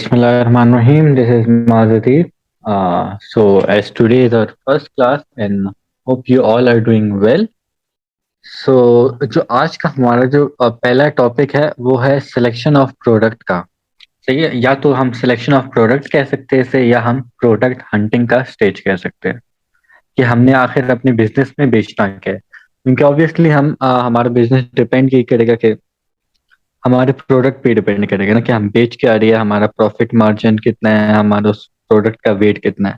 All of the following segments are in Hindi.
Bismillahirrahmanirrahim. This is Mazadi. As today is our first class, and hope you all are doing well. जो आज का हमारा जो पहला टॉपिक है वो है सिलेक्शन ऑफ प्रोडक्ट का। सही है, या तो हम सिलेक्शन ऑफ प्रोडक्ट कह सकते हैं इसे, या हम प्रोडक्ट हंटिंग का स्टेज कह सकते हैं कि हमने आखिर अपने बिजनेस में बेचना क्या है। क्योंकि ऑब्वियसली हमारा बिजनेस डिपेंड यही करेगा कि हमारे प्रोडक्ट पे डिपेंड करेगा ना, कि हम बेच क्या रही है, हमारा प्रॉफिट मार्जिन कितना है, हमारा उस प्रोडक्ट का वेट कितना है।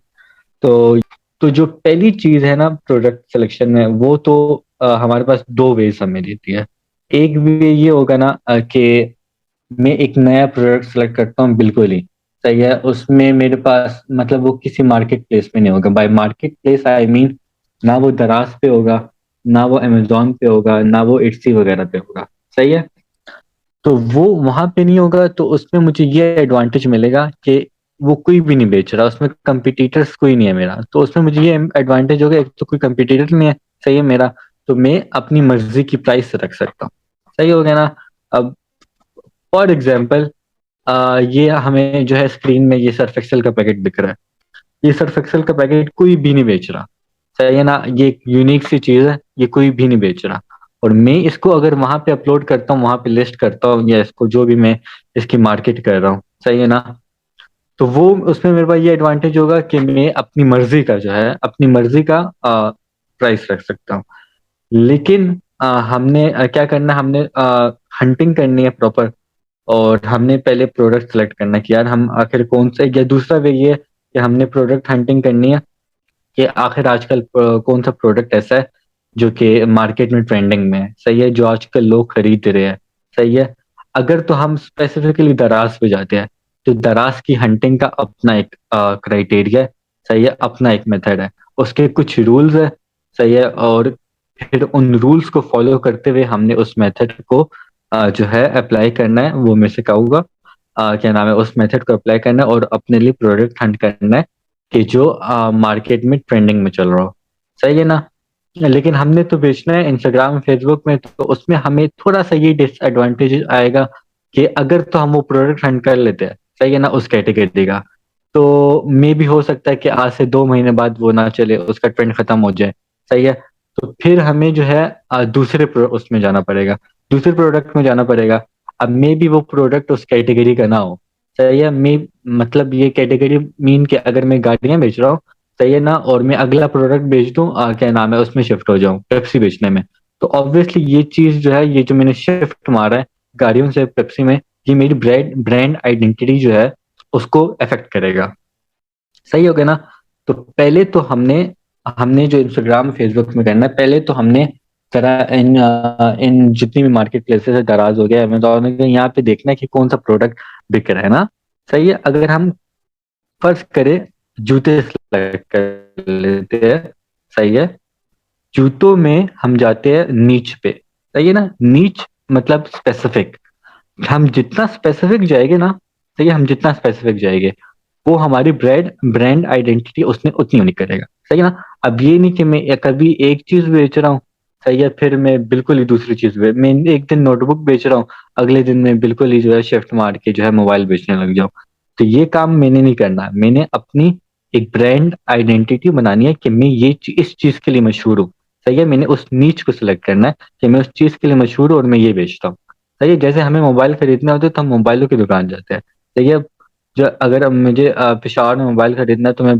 तो तो जो पहली चीज है ना प्रोडक्ट सिलेक्शन में, वो तो हमारे पास दो वेज हमें देती है। एक वे ये होगा ना कि मैं एक नया प्रोडक्ट सेलेक्ट करता हूँ, बिल्कुल ही सही है, उसमें मेरे पास मतलब वो किसी मार्केट प्लेस में नहीं होगा। Bye market place I mean ना वो दराज पे होगा, ना वो अमेजोन पे होगा, ना वो इट्सी वगैरह पे होगा। सही है, तो वो वहां पे नहीं होगा, तो उसमें मुझे ये एडवांटेज मिलेगा कि वो कोई भी नहीं बेच रहा, उसमें कंपटीटर्स कोई नहीं है मेरा, तो उसमें मुझे ये एडवांटेज होगा, एक तो कोई कंपटीटर नहीं है, सही है मेरा, तो मैं अपनी मर्जी की प्राइस रख सकता हूँ। सही हो गया ना। अब फॉर एग्जाम्पल ये हमें जो है स्क्रीन में ये सर्फ एक्सेल का पैकेट दिख रहा है। ये सर्फ एक्सेल का पैकेट कोई भी नहीं बेच रहा, सही है ना, ये एक यूनिक सी चीज है, ये कोई भी नहीं बेच रहा। और मैं इसको अगर वहां पे अपलोड करता हूँ, वहां पे लिस्ट करता हूँ, या इसको जो भी मैं इसकी मार्केट कर रहा हूँ, सही है ना, तो वो उसमें मेरे पास ये एडवांटेज होगा कि मैं अपनी मर्जी का जो है, अपनी मर्जी का प्राइस रख सकता हूँ। लेकिन हमने क्या करना है, हमने हंटिंग करनी है प्रॉपर, और हमने पहले प्रोडक्ट सेलेक्ट करना है कि यार हम आखिर कौन से, या दूसरा वे ये है कि हमने प्रोडक्ट हंटिंग करनी है कि आखिर आजकल कौन सा प्रोडक्ट ऐसा है जो कि मार्केट में ट्रेंडिंग में है, सही है, जो आजकल लोग खरीद रहे हैं। सही है, अगर तो हम स्पेसिफिकली दराज पे जाते हैं, तो दराज की हंटिंग का अपना एक क्राइटेरिया है, सही है, अपना एक मेथड है, उसके कुछ रूल्स है। सही है, और फिर उन रूल्स को फॉलो करते हुए हमने उस मेथड को जो है अप्लाई करना है, वो मैं सिखाऊंगा। क्या नाम है, उस मेथड को अप्लाई करना है और अपने लिए प्रोडक्ट हंट करना है कि जो मार्केट में ट्रेंडिंग में चल रहा हो। सही है ना। लेकिन हमने तो बेचना है इंस्टाग्राम फेसबुक में, तो उसमें हमें थोड़ा सा ये डिसएडवांटेज आएगा कि अगर तो हम वो प्रोडक्ट हंट कर लेते हैं, सही है ना, उस कैटेगरी का, तो मे भी हो सकता है कि आज से 2 महीने बाद वो ना चले, उसका ट्रेंड खत्म हो जाए। सही है, तो फिर हमें जो है उसमें जाना पड़ेगा, दूसरे प्रोडक्ट में जाना पड़ेगा। अब मे भी वो प्रोडक्ट उस कैटेगरी का ना हो। सही है, मैं मतलब ये कैटेगरी मीन कि अगर मैं गाड़ियां बेच रहा हूँ, सही है ना, और मैं अगला प्रोडक्ट बेच दूं, क्या नाम है, उसमें शिफ्ट हो जाऊं पेप्सी बेचने में, तो ऑब्वियसली ये चीज जो है, ये जो मैंने शिफ्ट मारा है गाड़ियों से पेप्सी में, ये मेरी ब्रांड ब्रांड आइडेंटिटी जो है उसको अफेक्ट करेगा। सही हो गया ना। तो पहले तो हमने हमने जो इंस्टाग्राम फेसबुक में करना है, पहले तो हमने जरा इन जितनी भी मार्केट प्लेसेस है, दराज हो गया, अमेजोन हो गया, यहाँ पे देखना है कि कौन सा प्रोडक्ट बिक रहा है ना। सही है, अगर हम फर्ज करें जूते सेलेक्ट कर लेते हैं, सही है, जूतों में हम जाते हैं नीच पे। सही है ना, नीच मतलब स्पेसिफिक, हम जितना स्पेसिफिक जाएंगे ना, सही है, हम जितना स्पेसिफिक जाएंगे वो हमारी ब्रांड ब्रांड आइडेंटिटी उसने उतनी यूनिक करेगा। सही है ना। अब ये नहीं कि मैं कभी एक चीज बेच रहा हूँ, सही है, फिर मैं बिल्कुल ही दूसरी चीज मैं एक दिन नोटबुक बेच रहा हूँ, अगले दिन मैं बिल्कुल ही जो है शिफ्ट मार के जो है मोबाइल बेचने लग जाऊँ। तो ये काम मैंने नहीं करना, मैंने अपनी एक ब्रांड आइडेंटिटी बनानी है कि मैं इस चीज के लिए मशहूर हूँ। सही है, मैंने उस नीच को सिलेक्ट करना है कि मैं उस चीज के लिए मशहूर हूँ और मैं ये बेचता हूँ। सही है, जैसे हमें मोबाइल खरीदना होता है तो हम मोबाइलों की दुकान जाते हैं। सही है, जो अगर अब मुझे पेशावर में मोबाइल खरीदना है तो मैं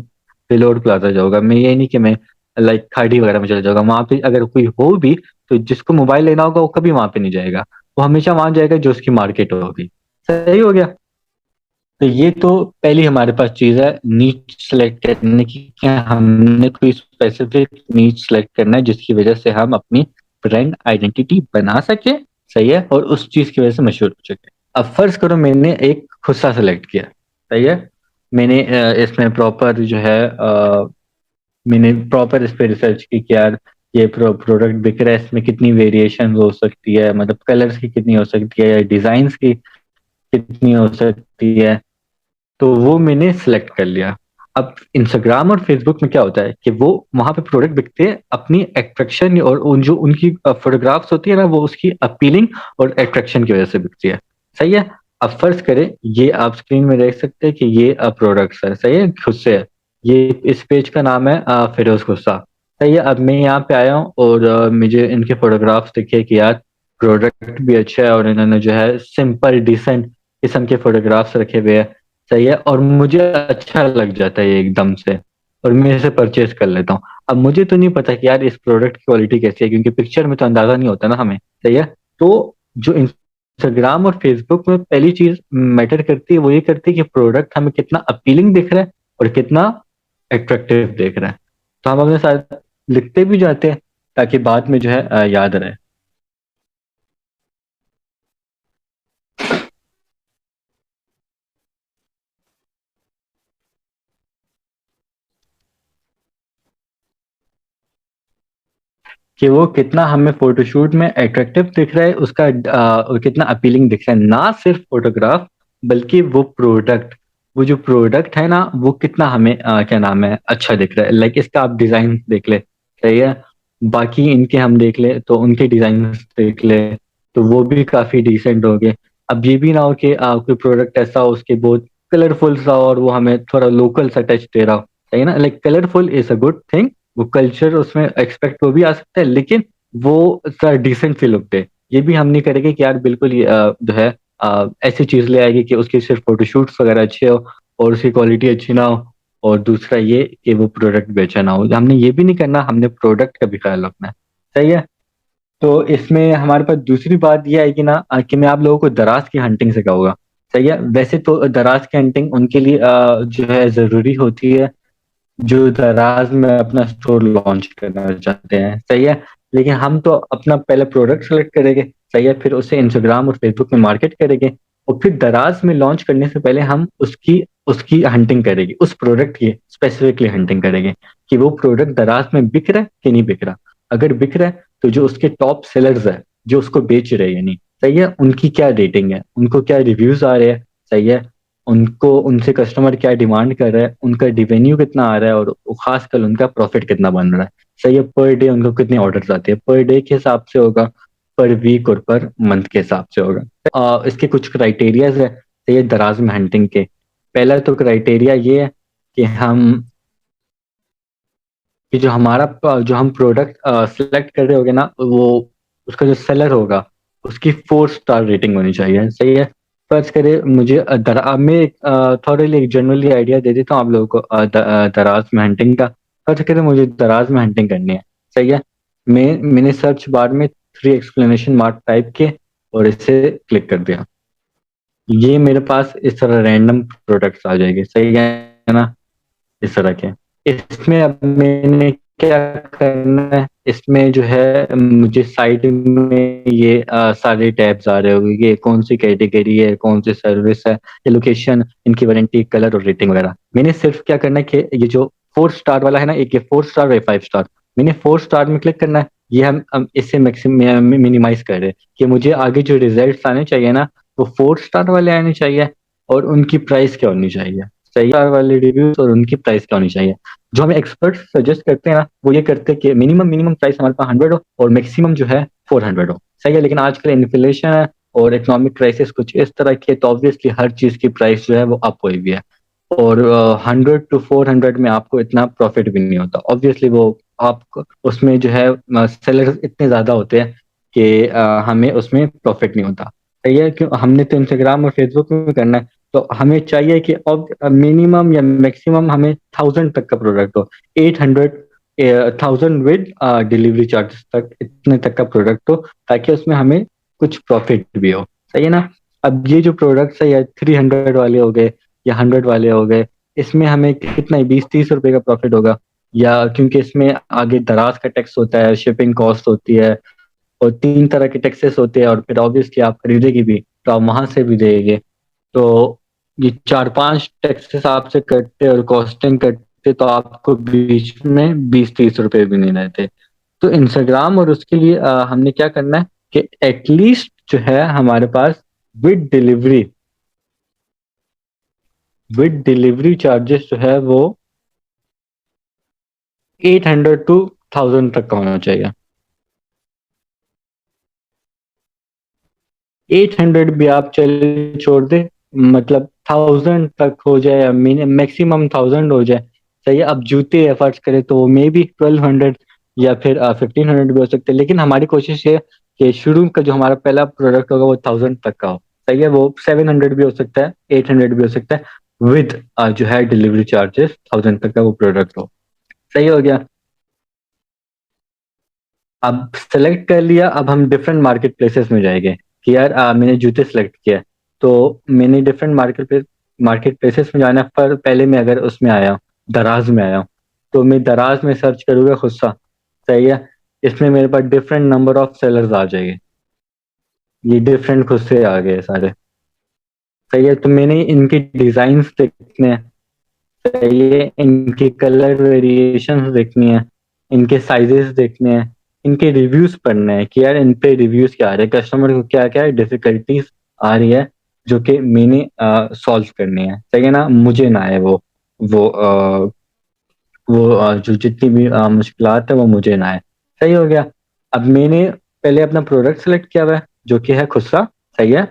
रिलोड प्लाजा जाऊंगा, मैं ये नहीं कि मैं लाइक खाड़ी वगैरह में चले जाऊंगा। वहां पे अगर कोई हो भी, तो जिसको मोबाइल लेना होगा वो कभी वहां पे नहीं जाएगा, वो हमेशा वहां जाएगा जो उसकी मार्केट होगी। सही हो गया। तो ये तो पहली हमारे पास चीज है नीच सेलेक्ट करने की, क्या हमने कोई स्पेसिफिक नीच सेलेक्ट करना है जिसकी वजह से हम अपनी ब्रांड आइडेंटिटी बना सके। सही है, और उस चीज की वजह से मशहूर हो सके। अब फर्ज करो मैंने एक खुस्सा सेलेक्ट किया, सही है, मैंने इसमें प्रॉपर जो है मैंने प्रॉपर इस पे रिसर्च की कि यार ये प्रोडक्ट बिक रहा है, इसमें कितनी वेरिएशन हो सकती है, मतलब कलर्स की कितनी हो सकती है, या डिजाइन की कितनी हो सकती है, तो वो मैंने सिलेक्ट कर लिया। अब इंस्टाग्राम और फेसबुक में क्या होता है कि वो वहां पे प्रोडक्ट बिकते हैं अपनी अट्रैक्शन और उन जो उनकी फोटोग्राफ्स होती है ना, वो उसकी अपीलिंग और अट्रैक्शन की वजह से बिकती है। सही है, अब फर्ज करें, ये आप स्क्रीन में देख सकते हैं कि ये प्रोडक्ट्स है, सही है, खुद से है। ये इस पेज का नाम है फिरोज गुस्सा। सही है, अब मैं यहाँ पे आया हूँ और मुझे इनके फोटोग्राफ्स दिखे कि यार प्रोडक्ट भी अच्छा है, और इन्होंने जो है सिंपल डिसेंट किस्म के फोटोग्राफ्स रखे हुए हैं। सही है, और मुझे अच्छा लग जाता है ये एकदम से, और मैं इसे परचेज कर लेता हूँ। अब मुझे तो नहीं पता कि यार इस प्रोडक्ट की क्वालिटी कैसी है, क्योंकि पिक्चर में तो अंदाजा नहीं होता ना हमें। सही है, तो जो इंस्टाग्राम और फेसबुक में पहली चीज मैटर करती है, वो ये करती है कि प्रोडक्ट हमें कितना अपीलिंग दिख रहा है और कितना अट्रैक्टिव दिख रहा है। तो हम अपने साथ लिखते भी जाते हैं ताकि बाद में जो है याद रहे। कि वो कितना हमें फोटोशूट में अट्रैक्टिव दिख रहा है, उसका कितना अपीलिंग दिख रहा है, ना सिर्फ फोटोग्राफ बल्कि वो प्रोडक्ट, वो जो प्रोडक्ट है ना वो कितना हमें क्या नाम है अच्छा दिख रहा है। लाइक इसका आप डिजाइन देख ले, सही है, बाकी इनके हम देख ले तो उनके डिजाइन देख ले तो वो भी काफी डिसेंट हो गए। अब ये भी ना हो कि कोई प्रोडक्ट ऐसा हो उसके बहुत कलरफुल सा हो और वो हमें थोड़ा लोकल सा टच दे रहा हो। सही है ना, like colourful is a good thing, वो कल्चर उसमें एक्सपेक्ट वो भी आ सकता है, लेकिन वो सर डिसेंट सी लुक दे। ये भी हम नहीं करेंगे कि यार बिल्कुल ये, जो है ऐसी चीज ले आएगी कि उसकी सिर्फ फोटोशूट्स वगैरह अच्छे हो और उसकी क्वालिटी अच्छी ना हो, और दूसरा ये कि वो प्रोडक्ट बेचा ना हो। हमने ये भी नहीं करना, हमने प्रोडक्ट का भी ख्याल रखना है। सही है, तो इसमें हमारे पास दूसरी बात ये आएगी ना कि मैं आप लोगों को दराज की हंटिंग सिखाऊंगा। सही है, वैसे तो दराज की हंटिंग उनके लिए जो है जरूरी होती है जो दराज में अपना स्टोर लॉन्च करना चाहते हैं। सही है, लेकिन हम तो अपना पहले प्रोडक्ट सेलेक्ट करेंगे। सही है, फिर उसे इंस्टाग्राम और फेसबुक में मार्केट करेंगे, और फिर दराज में लॉन्च करने से पहले हम उसकी उसकी हंटिंग करेंगे, उस प्रोडक्ट की स्पेसिफिकली हंटिंग करेंगे कि वो प्रोडक्ट दराज में बिक रहा है कि नहीं बिक रहा। अगर बिक रहा है तो जो उसके टॉप सेलर्स है जो उसको बेच रहे हैं यानी, सही है, उनकी क्या रेटिंग है, उनको क्या रिव्यूज आ रहे हैं। सही है, उनको उनसे कस्टमर क्या डिमांड कर रहा है, उनका डिवेन्यू कितना आ रहा है, और खासकर उनका प्रॉफिट कितना बन रहा है। सही है, पर डे उनको कितने ऑर्डर्स आते हैं, पर डे के हिसाब से होगा, पर वीक और पर मंथ के हिसाब से होगा। इसके कुछ क्राइटेरियाज है, सही है, दराज में हंटिंग के। पहला तो क्राइटेरिया ये है कि हम कि जो हमारा जो हम प्रोडक्ट सेलेक्ट कर रहे होगे ना वो उसका जो सेलर होगा उसकी 4 स्टार रेटिंग होनी चाहिए। सही है, फर्ज करें मुझे मैं एक थोड़े एक जनरली आइडिया दे देता हूँ आप लोगों को दराज में हंटिंग का। फर्ज करें मुझे दराज में हंटिंग करनी है। सही है, मैंने सर्च बार में 3 एक्सक्लेमेशन मार्क टाइप किए और इसे क्लिक कर दिया। ये मेरे पास इस तरह रैंडम प्रोडक्ट्स आ जाएंगे। सही है ना, इस तरह के। इसमें अब मैंने क्या करना है, इसमें जो है मुझे साइड में ये सारे टैब्स आ रहे होंगे, ये कौन सी कैटेगरी है, कौन सी सर्विस है, ये लोकेशन, इनकी वारंटी, कलर और रेटिंग वगैरह। मैंने सिर्फ क्या करना है कि ये जो 4 स्टार वाला है ना, एक ये 4 स्टार और 5 स्टार, मैंने 4 स्टार में क्लिक करना है। ये हम इससे मैक्सिमम मिनिमाइज कर रहे हैं कि मुझे आगे जो रिजल्ट आने चाहिए ना वो 4 स्टार वाले आने चाहिए, और उनकी प्राइस क्या होनी चाहिए। सही वाले रिव्यूज और उनकी प्राइस क्या होनी चाहिए। जो हमें एक्सपर्ट्स सजेस्ट करते हैं ना वो ये करते हैं कि मिनिमम मिनिमम प्राइस हमारे पास 100 हो और मैक्सिमम जो है 400 हो। सही है, लेकिन आजकल इन्फ्लेशन है और इकोनॉमिक क्राइसिस कुछ इस तरह की है, तो ऑब्वियसली हर चीज की प्राइस जो है वो अप हुई हुई है, और 100 to 400 में आपको इतना प्रॉफिट भी नहीं होता। ऑब्वियसली वो आपको उसमें जो है सेलर इतने ज्यादा होते हैं कि हमें उसमें प्रॉफिट नहीं होता। सही है, क्यों हमने तो इंस्टाग्राम और फेसबुक में करना है, तो हमें चाहिए कि अब मिनिमम या मैक्सिमम हमें 1000 तक का प्रोडक्ट हो, 800, 1000 विद डिलीवरी चार्जेस तक, इतने तक का प्रोडक्ट हो ताकि उसमें हमें कुछ प्रॉफिट भी हो। सही है ना, अब ये जो प्रोडक्ट्स है या 300 वाले हो गए या 100 वाले हो गए, इसमें हमें कितना 20-30 रुपए का प्रॉफिट होगा, या क्योंकि इसमें आगे दराज का टैक्स होता है, शिपिंग कॉस्ट होती है, और 3 तरह के टैक्सेस होते हैं, और फिर ऑब्वियसली आप खरीदेगी भी तो आप वहां से भी देंगे। तो ये 4-5 टैक्सेस आपसे कटते और कॉस्टिंग कटते तो आपको बीच में 20-30 रुपए भी नहीं रहते। तो इंस्टाग्राम और उसके लिए हमने क्या करना है कि एटलीस्ट जो है हमारे पास with delivery with delivery charges जो है वो 800 to 1000 तक का होना चाहिए। 800 भी आप चल छोड़ दे, मतलब 1000 तक हो जाए या मैक्सिमम 1000 हो जाए। सही है, अब जूते एफर्ट्स करें तो मे बी 1200 या फिर 1500 भी हो सकते हैं, लेकिन हमारी कोशिश है कि शुरू का जो हमारा पहला प्रोडक्ट होगा वो 1000 तक का हो। सही है, वो 700 भी हो सकता है, 800 भी हो सकता है, विद जो है डिलीवरी चार्जेस 1000 तक का वो प्रोडक्ट हो। सही हो गया। अब सेलेक्ट कर लिया, अब हम डिफरेंट मार्केट प्लेसेस में जाएंगे कि यार मैंने जूते सेलेक्ट किया, तो मैंने डिफरेंट मार्केट प्लेसेस में जाना पर पहले मैं अगर उसमें आया हूँ, दराज में आया हूँ, तो मैं दराज में सर्च करूँगा खुस्सा। सही है, इसमें मेरे पास डिफरेंट नंबर ऑफ सेलर्स आ जाएंगे, ये डिफरेंट खुद से आ गए सारे। सही है, तो मैंने इनके डिजाइन देखने हैं। सही है, इनके कलर वेरिएशंस देखनी है, इनके साइजेस देखने हैं, इनके रिव्यूज पढ़ने हैं कि यार इन पे रिव्यूज क्या आ रहे हैं, कस्टमर को क्या क्या डिफिकल्टीज आ रही है जो कि मैंने सॉल्व करनी है। सही है ना, मुझे ना आए वो जो जितनी भी मुश्किलात है वो मुझे ना आए। सही हो गया। अब मैंने पहले अपना प्रोडक्ट सेलेक्ट किया हुआ है जो कि है खुस्सा। सही है,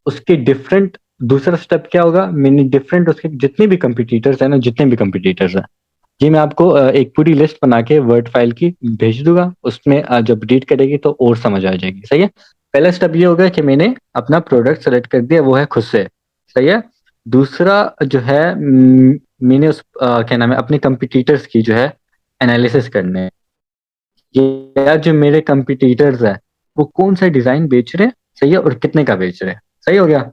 उसके डिफरेंट दूसरा स्टेप क्या होगा, मैंने डिफरेंट उसके जितने भी कंपिटिटर्स हैं ना, जितने भी कंपिटिटर्स हैं, ये मैं आपको एक पूरी लिस्ट बना के वर्ड फाइल की भेज दूंगा, उसमें जब रीड करेगी तो और समझ आ जाएगी। सही है, पहला स्टेप ये होगा कि मैंने अपना प्रोडक्ट सेलेक्ट कर दिया, वो है खुद से। सही है, दूसरा जो है मैंने क्या नाम है, अपने कंपिटिटर्स की जो है एनालिसिस करने हैं। ये यार जो मेरे कंपिटिटर्स है वो कौन सा डिजाइन बेच रहे हैं, सही है, और कितने का बेच रहे हैं। सही हो गया।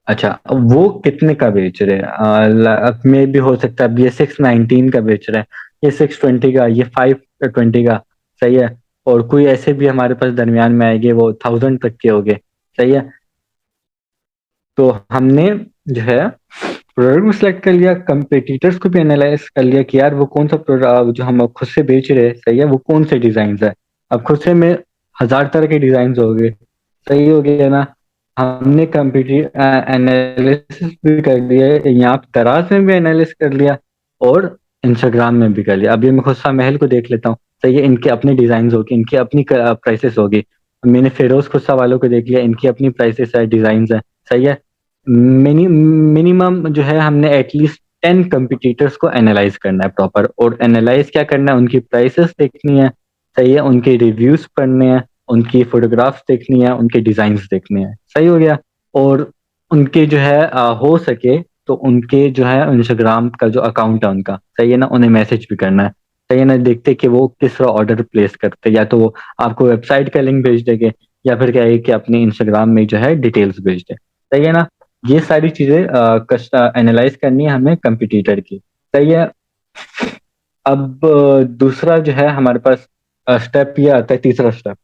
अच्छा, अब वो कितने का बेच रहे हैं, अब में भी हो सकता है, अब ये 619 का बेच रहे हैं, ये 620 का, ये 520 का। सही है, और कोई ऐसे भी हमारे पास दरमियान में आएंगे वो 1000 तक के हो गए। सही है, तो हमने जो है प्रोडक्ट भी सिलेक्ट कर लिया, कंपेटिटर्स को भी एनालाइज कर लिया कि यार वो कौन सा प्रोडक्ट जो हम खुद से बेच रहे हैं, सही है, वो कौन से डिजाइन है। अब खुद से में 1000 तरह के डिजाइन हो गए। सही हो गया ना। हमने कंप्यूटर एनालिसिस भी कर लिया है, यहाँ पे दराज में भी एनालिसिस कर लिया और इंस्टाग्राम में भी कर लिया। अभी मैं खुद सा महल को देख लेता हूँ। सही है, इनके अपने डिजाइन होगी, इनकी अपनी प्राइसेस होगी। मैंने फेरोज खुस्सा वालों को देख लिया, इनकी अपनी प्राइसेस है, डिजाइन है। सही है, मिनिमम जो है हमने एटलीस्ट 10 कंपिटिटर्स को एनालाइज करना है प्रॉपर, और एनालाइज क्या करना है, उनकी प्राइसेस देखनी है। सही है, उनके रिव्यूज पढ़ने हैं, उनकी फोटोग्राफ्स देखनी है, उनके डिजाइन्स देखने हैं। सही हो गया। और उनके जो है हो सके तो उनके जो है इंस्टाग्राम का जो अकाउंट है उनका, सही है ना, उन्हें मैसेज भी करना है। सही है ना, देखते कि वो किस तरह ऑर्डर प्लेस करते हैं, या तो वो आपको वेबसाइट का लिंक भेज देंगे, या फिर क्या है कि अपने इंस्टाग्राम में जो है डिटेल्स भेज दे। सही है ना, ये सारी चीजें एनालाइज करनी है हमें कंपिटिटर की। सही है। अब दूसरा जो है हमारे पास स्टेप ये आता है, तीसरा स्टेप,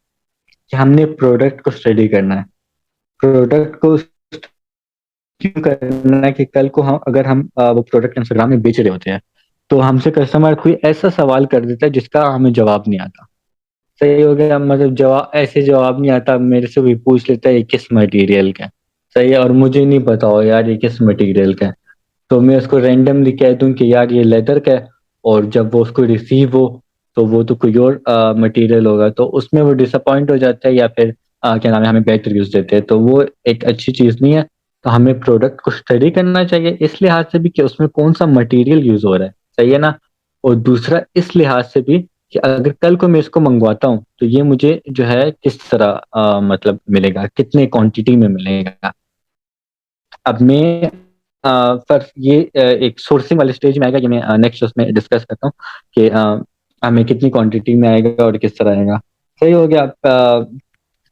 कि हमने प्रोडक्ट को स्टडी करना है। प्रोडक्ट को क्यों करना है कि कल को हम अगर हम वो प्रोडक्ट इंस्टाग्राम में बेच रहे होते हैं, तो हमसे कस्टमर कोई ऐसा सवाल कर देता है जिसका हमें जवाब नहीं आता। सही हो गया, मतलब जवाब ऐसे जवाब नहीं आता, मेरे से भी पूछ लेता है ये किस मटेरियल का है। सही है, और मुझे नहीं पता हो यार ये किस मटेरियल का है, तो मैं उसको रैंडमली कह दूं कि यार ये लेदर का है, और जब वो उसको रिसीव हो तो वो तो कोई और मटेरियल होगा, तो उसमें वो डिसअपॉइंट हो जाता है, या फिर क्या नाम है, हमें बैड रिव्यूज देते हैं, तो वो एक अच्छी चीज़ नहीं है। तो हमें प्रोडक्ट को स्टडी करना चाहिए इस लिहाज से भी कि उसमें कौन सा मटेरियल यूज हो रहा है। सही है ना, और दूसरा इस लिहाज से भी कि अगर कल को मैं इसको मंगवाता हूँ तो ये मुझे जो है किस तरह मतलब मिलेगा, कितने क्वांटिटी में मिलेगा। अब मैं पर ये एक सोर्सिंग वाले स्टेज में आएगा, ये मैं नेक्स्ट उसमें डिस्कस करता हूँ कि हमें कितनी क्वांटिटी में आएगा और किस तरह आएगा। सही हो गया।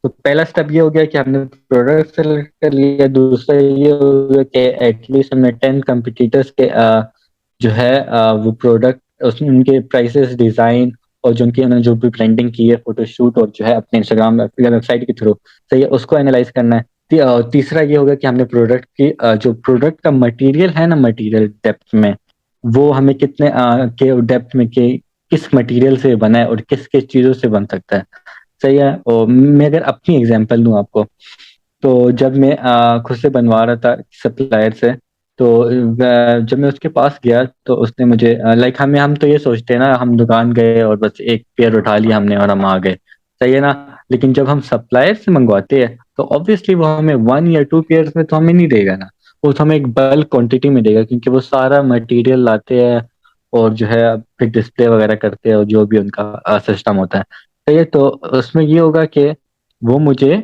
तो पहला स्टेप ये हो गया कि हमने प्रोडक्ट सेलेक्ट कर लिया, दूसरा ये हो गया कि एटलीस्ट हमने 10 कंपिटिटर्स के जो है वो प्रोडक्ट उसमें उनके प्राइसेस, डिजाइन, और जो उनकी उन्होंने जो भी ब्रांडिंग की है, फोटोशूट, और जो है अपने इंस्टाग्राम या वेबसाइट के थ्रू, सही है, उसको एनालाइज करना है। तीसरा ये होगा कि हमने प्रोडक्ट की जो प्रोडक्ट का मटेरियल है ना, मटेरियल डेप्थ में, वो हमें कितने के डेप्थ में के किस मटेरियल से बना है और किस किस चीजों से बन सकता है। सही है, और मैं अगर अपनी एग्जांपल दूं आपको, तो जब मैं खुद से बनवा रहा था सप्लायर से, तो जब मैं उसके पास गया तो उसने मुझे लाइक हम तो ये सोचते हैं ना, हम दुकान गए और बस एक पेयर उठा लिया हमने और हम आ गए। सही है ना, लेकिन जब हम सप्लायर से मंगवाते हैं तो ऑब्वियसली वो हमें 1 या 2 पेयर्स में तो हमें नहीं देगा ना, वो तो हमें एक बल्क क्वांटिटी में देगा, क्योंकि वो सारा मटेरियल लाते हैं और जो है फिर डिस्प्ले वगैरह करते हैं और जो भी उनका सिस्टम होता है। तो ये तो उसमें ये होगा कि वो मुझे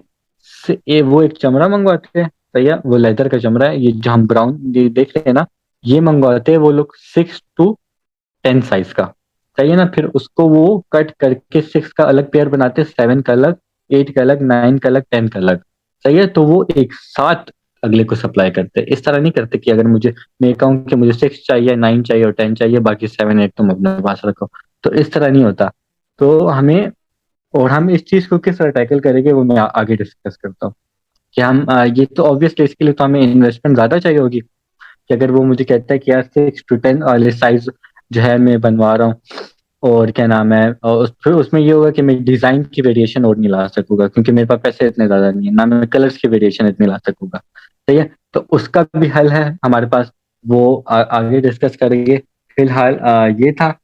वो एक चमड़ा मंगवाते हैं, सही है, वो लेदर का चमड़ा है, ये जो हम ब्राउन ये देख रहे हैं ना, ये मंगवाते हैं वो लोग 6 to 10 साइज का, सही है ना। फिर उसको वो कट करके 6 का अलग पेयर बनाते हैं, 7 का अलग, 8 का अलग, 9 का अलग, 10 का अलग, सही है। तो वो एक साथ अगले को सप्लाई करते हैं, इस तरह नहीं करते कि अगर मुझे, मैं कहूँ कि मुझे 6 चाहिए, 9 चाहिए और 10 चाहिए, बाकी 7 8 तुम अपने पास रखो, तो इस तरह नहीं होता। तो हमें, और हम इस चीज को किस तरह टैकल करेंगे वो मैं आगे डिस्कस करता हूँ। कि हम ये तो ऑब्वियसली इसके लिए तो हमें इन्वेस्टमेंट ज्यादा चाहिए होगी, कि अगर वो मुझे कहता है कि यार 6 to 10 वाले साइज जो है मैं बनवा रहा हूँ, और क्या नाम है, और फिर उसमें ये होगा कि मैं डिजाइन की वेरिएशन और नहीं ला सकूंगा, क्योंकि मेरे पास पैसे इतने ज्यादा नहीं है ना, मैं कलर्स की वेरिएशन इतनी ला सकूंगा, ठीक है। तो उसका भी हल है हमारे पास, वो आगे डिस्कस करेंगे। फिलहाल ये था